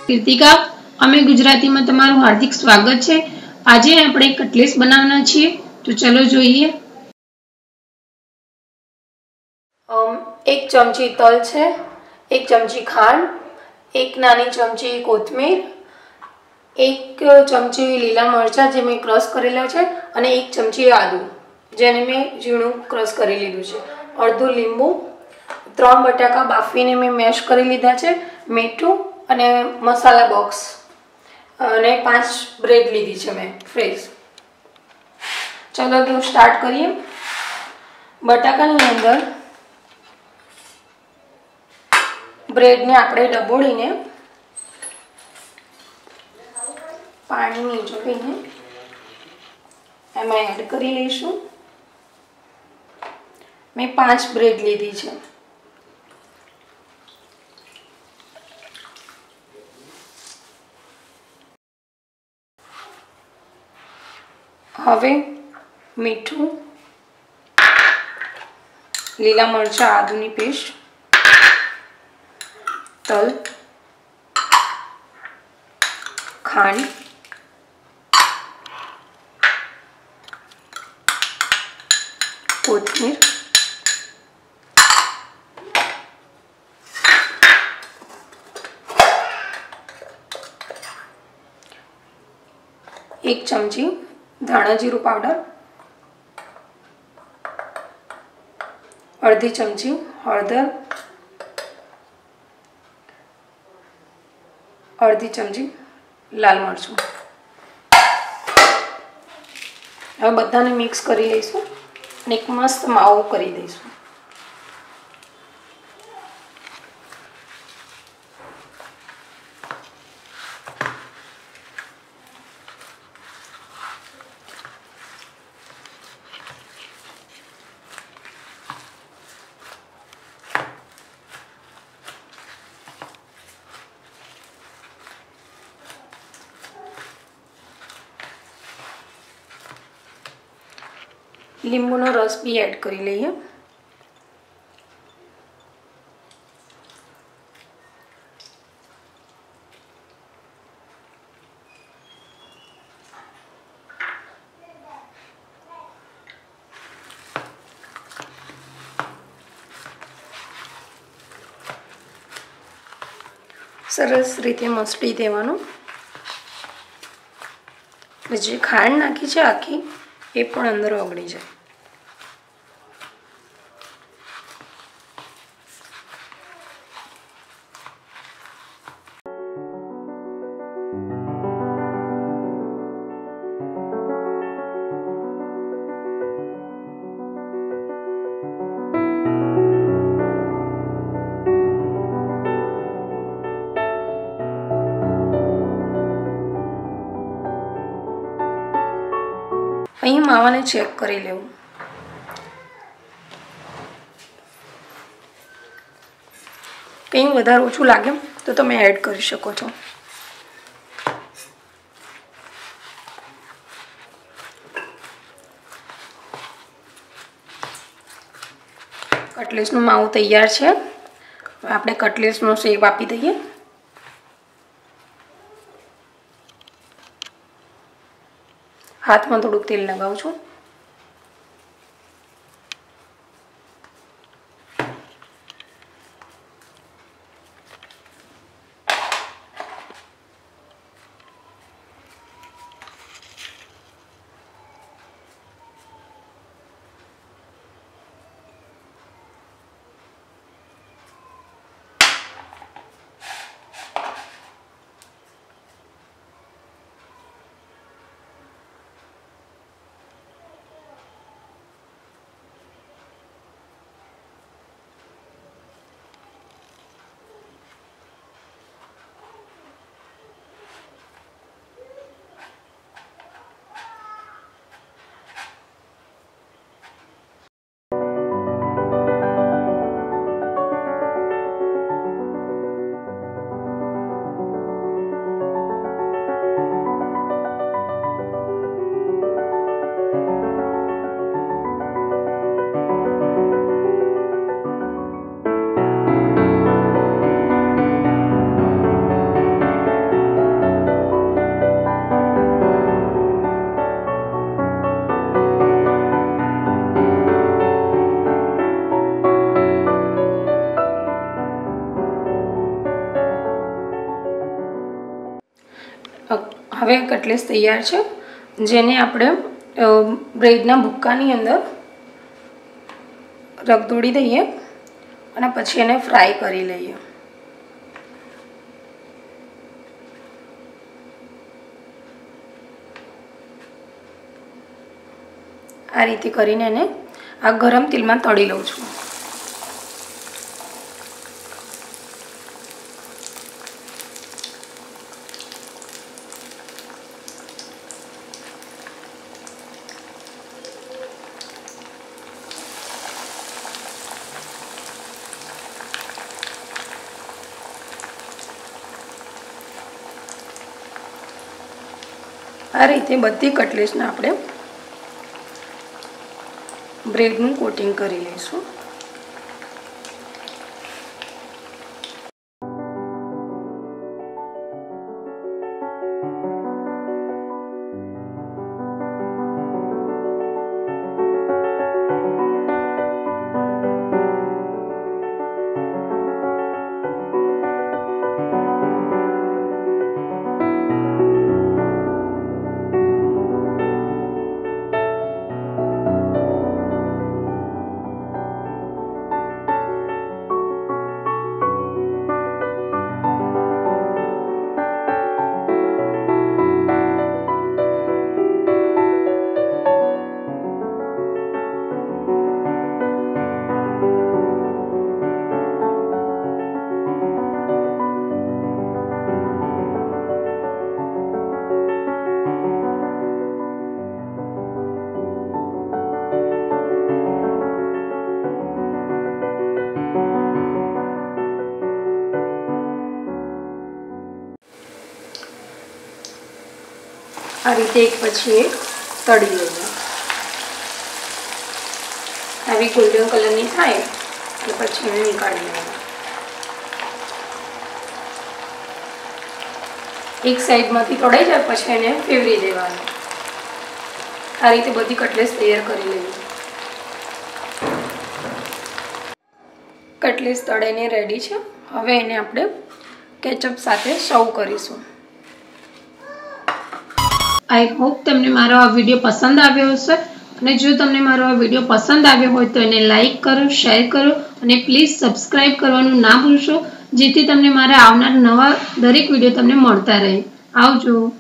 કીર્તિકા, અમે ગુજરાતીમાં તમારું હાર્દિક સ્વાગત છે। આજે આપણે કટલેસ બનાવવાના છીએ, તો ચલો જોઈએ। એક ચમચી તલ છે, એક ચમચી ખાંડ, એક નાની ચમચી કોથમીર, એક ચમચી લીલા મરચાં જે મેં ક્રશ કરેલા છે અને એક ચમચી આદુ જેને મેં ઝીણું ક્રશ કરી લીધું છે, અડધું લીંબુ, 3 બટાકા બાફીને મેં મેશ કરી લીધા છે, મીઠું અને મસાલા બોક્સ અને 5 બ્રેડ લીધી છે મેં ફ્રેશ। ચલો તો સ્ટાર્ટ કરીએ। બટાકાની અંદર બ્રેડને આપણે ડબોળીને પાણી નીચોવીને એમાં એડ કરી લઈશું। મેં 5 બ્રેડ લીધી છે। હવે મીઠું, લીલા મરચાં આદુની પેસ્ટ, તલ, ખાંડ, કોથમીર, એક ચમચી ધાણા જીરું પાવડર, અડધી ચમચી હળદર, અડધી ચમચી લાલ મરચું। હવે બધાને મિક્સ કરી લઈશું અને એક મસ્ત માવો કરી દઈશું। લીંબુનો રસ બી એડ કરી લઈએ। સરસ રીતે મસળી દેવાનું। જે ખાંડ નાખી છે આખી એ પણ અંદર ઓગળી જાય। અહીં માવાને ચેક કરી લેવું। કંઈ વધારે ઓછું લાગે તો તમે એડ કરી શકો છો। કટલેસનું માવું તૈયાર છે। આપણે કટલેસનો શેપ આપી દઈએ। હાથમાં થોડુંક તેલ લગાવું છું। હવે કટલેસ તૈયાર છે, જેને આપણે બ્રેડના ભૂક્કાની અંદર રગદોડી દઈએ અને પછી એને ફ્રાય કરી લઈએ. આ રીતે કરીને એને આ ગરમ તેલમાં તળી લઉં છું. આ રીતે બધી કટલેસને આપણે બ્રેડનું કોટિંગ કરી લઈશું. આ રીતે એક પછી એક તળી લઈએ. આવી ગોલ્ડન કલરની થાય એટલે પછી એને નીકાળી લેવાના. એક સાઈડમાંથી તળાઈ જાય પછી એને ફેવરી દેવાનું. આ રીતે બધી કટલેસ તૈયાર કરી લેવી. કટલેસ તળાઈને રેડી છે. હવે એને આપણે કેચઅપ સાથે સર્વ કરીશું. આઈ હોપ તમને મારો આ વિડીયો પસંદ આવ્યો હશે, અને જો તમને મારો આ વિડીયો પસંદ આવ્યો હોય તો એને લાઈક કરો, શેર કરો અને પ્લીઝ સબસ્ક્રાઈબ કરવાનું ના ભૂલશો, જેથી તમને મારા આવનાર નવા દરેક વિડીયો તમને મળતા રહે. આવજો.